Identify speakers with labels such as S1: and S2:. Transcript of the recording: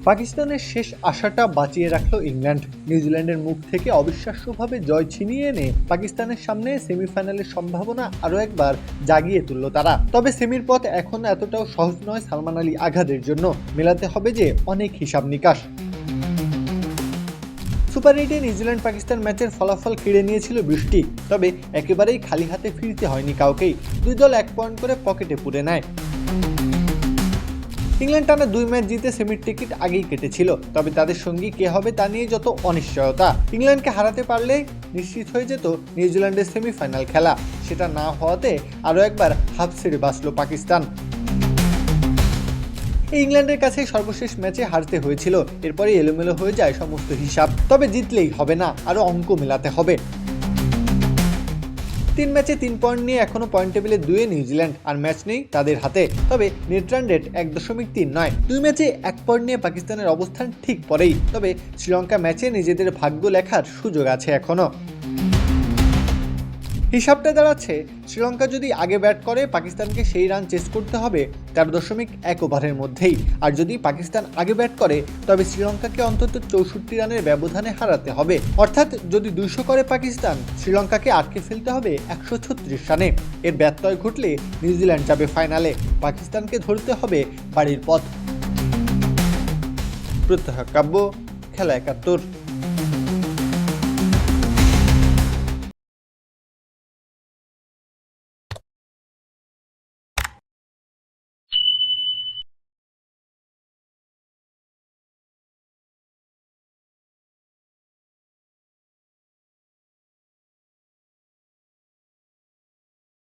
S1: পাকিস্তানের শেষ আশাটা বাঁচিয়ে রাখল ইংল্যান্ড। নিউজিল্যান্ডের মুখ থেকে অবিশ্বাস্যভাবে জয় ছিনিয়ে এনে পাকিস্তানের সামনে সেমিফাইনালের সম্ভাবনা আরও একবার জাগিয়ে তুলল তারা। তবে সেমির পথ এখন এতটাও সহজ নয় সালমান আলী আঘাদের জন্য। মেলাতে হবে যে অনেক হিসাব নিকাশ। সুপার 8-এ নিউজিল্যান্ড পাকিস্তান ম্যাচের ফলাফল কেড়ে নিয়েছিল বৃষ্টি। তবে একেবারেই খালি হাতে ফিরতে হয়নি কাউকেই। দুই দল 1 পয়েন্ট করে পকেটে পুরে নেয়। ইংল্যান্ড টানা 2 ম্যাচ জিতে সেমির টিকিট আগেই কেটেছিল। তবে তাদের সঙ্গী কে হবে তা নিয়ে যত অনিশ্চয়তা। ইংল্যান্ডকে হারাতে পারলে নিশ্চিত হয়ে যেত নিউজিল্যান্ডের সেমিফাইনাল খেলা। সেটা না হওয়াতে আরও একবার হাফ ছেড়ে বাঁচল পাকিস্তান। ইংল্যান্ডের কাছে সর্বশেষ ম্যাচে হারতে হয়েছিল। এরপরে এলোমেলো হয়ে যায় সমস্ত হিসাব। তবে জিতলেই হবে না, আরও অঙ্ক মেলাতে হবে। 3 ম্যাচে 3 পয়েন্ট নিয়ে এখনো পয়েন্ট টেবিলে 2-এ নিউজিল্যান্ড, আর ম্যাচ নেই তাদের হাতে। তবে নেট রান রেট 1.3 নয়। 2 ম্যাচে 1 পয়েন্ট নিয়ে পাকিস্তানের অবস্থান ঠিক পরেই। তবে শ্রীলঙ্কা ম্যাচে নিজেদের ভাগ্য লেখার সুযোগ আছে এখনো। হিসাবটা দাঁড়াচ্ছে, শ্রীলঙ্কা যদি আগে ব্যাট করে পাকিস্তানকে সেই রান চেস করতে হবে 13.1 ওভারের মধ্যেই। আর যদি পাকিস্তান আগে ব্যাট করে তবে শ্রীলঙ্কাকে অন্তত 64 রানের ব্যবধানে হারাতে হবে। অর্থাৎ যদি 200 করে পাকিস্তান, শ্রীলঙ্কাকে আটকে ফেলতে হবে 136 রানে। এর ব্যত্যয় ঘটলে নিউজিল্যান্ড যাবে ফাইনালে। পাকিস্তানকে ধরতে হবে বাড়ির পথ। প্রত্যহ কাব্য, খেলা 71।